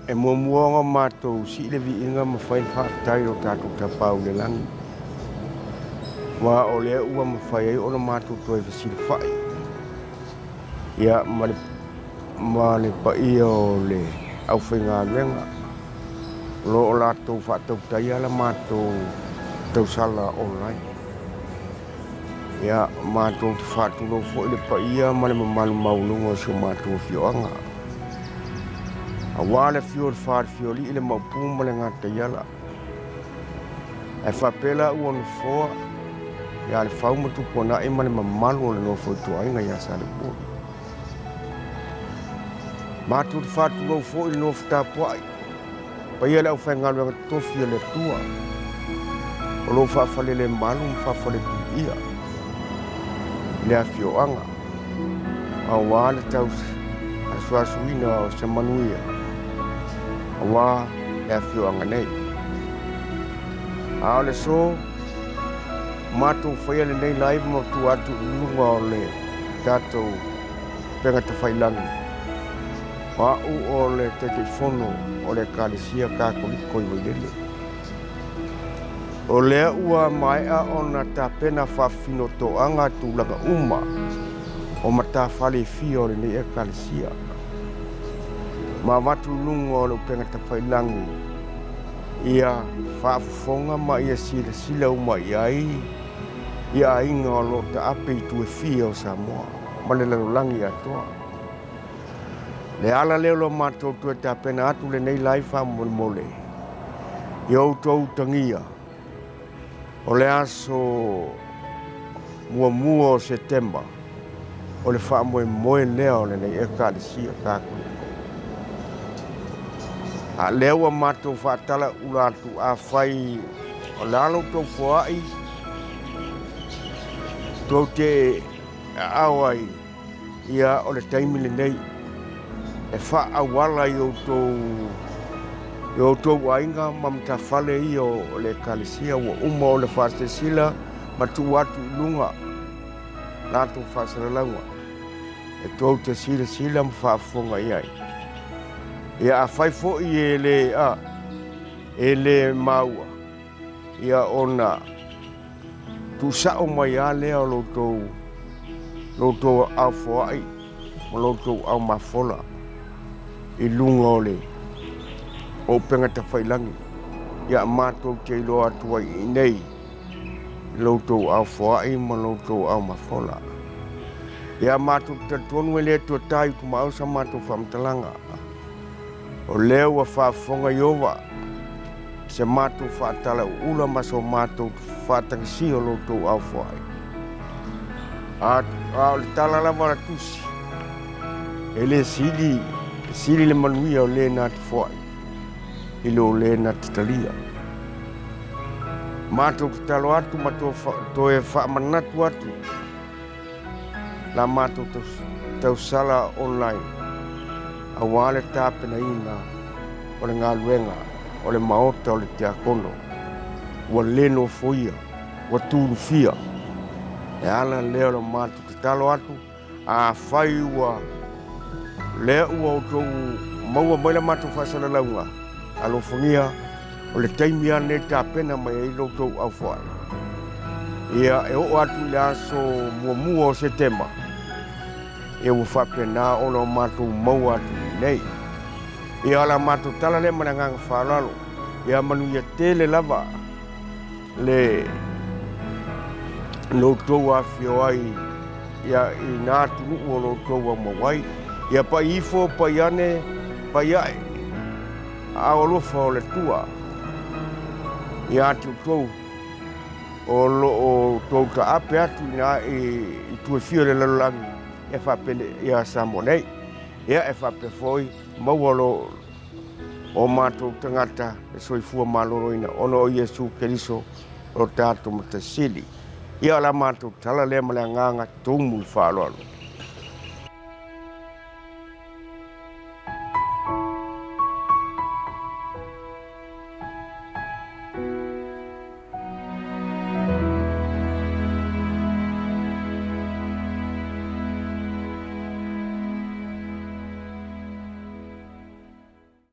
e mua mātou si le vi inga ma whai whaatai o tātou tapau le langi. Wa o lea ua ma whai ai o na mātou toi whasile whai. Ia ma le pai o le au whainga luenga. Lo o lātou whaatau tai ala mātou tausala online. Ia mātou te whaatulo fo le pai ma le mamalu maununga o sio mātou whioanga. A wale fio le whaare fio li ile maupuma le ngata iala. E whapela ua na foa, ia le whauma tupuanai ma le mamalu o le nofo i tuainga ia sa le pua. Mātou te whaatulo fo i le nofo tāpuai. Pa ia le au whaingalu anga tofi le tua. O lo whaafale le malu, whaafale tu ia. Le a fio anga. A wale taus, a suasuina o se manuia. Awa e a fio anga nei. A le so, mātou whaia le nei live mo tu atu lunga o le tātou penga te whailangi. Wa'u o le Taitaifono o le Ekalesia Katoliko i Vailele. O lea ua maea o na tāpena whawhino toanga tūlanga uma o mata whale fia o le nei Ekalesia. Ma watu lunga o le penga te whailangi. Ia whaafufonga ma ia sila uma iai. Ia inga o lo ta ape i tue fia o Samoa. Ma le lalulangi atoa. Le ala leo lo mātou tue ta pena atu le nei lai wha mole. I outou tangia. O le aso mua o September. O le wha moe leo le nei Ekalesia Katoliko. A lewa mātou whaatala uratu a whai o lalo tau whaai. Tau te awai ia o le taimile nei. E wha awala i o tau ainga mamta whale i o le Ekalesia wa uma o le whaate sila ma tu watu lunga. Lātou whaasaralaunga. E tau te sila ma whaafonga iai. Ia a whai fo i e le maua. Ia ona tu sao mai a lea o loutou au foai. O loutou au mafola. I lunga o le. O penga ta whailangi. Ia mātou te iloa atua i nei. Loutou au foai ma loutou au mafola. Ia mātou te tonu e lea tua tai kumau sa mātou whamtalanga. O leo wa whaafonga iowa. Se mātou whaatala ula ma so mātou whaatangisi o loutou au whaai. A o le tala lama na tusi. E le sili le manuia o le nā te whaai. I le o le nā te talia. Mātou ki talo atu ma to e whaamanatu atu. La mātou tausala online. A wale tāpena ina o le ngā luenga, o le maota o le tiakono, ua leno foia, ua tūru fia. E ala leo le mātu te talo atu, a whai ua lea ua o tōu maua mai la mātu whaasala launga. Alofonia o le taimi ane tāpena mai e ilo tōu au whai. Ia e o atu le aso mua o September. E ua whapena o lo mātu mau atu nei. Ia ala mātou tala le mananganga whalalo. Ia manu ia tele lava. Le loutou a whio ai. Ia i nātu nuu o loutou a mawai. Ia pa ifo, pa iane, pa iai. A olofa o le tua. Ia atu tou. O tou ta ape atu i tue fio le lalulangi. E whapele ia samo nei. Ia e whape foi maualo o mātou tangata e soifua maloroina ono o Iesu Keriso o tātou matasili. Ia la mātou tala le male nganga tōmu whaaloalo.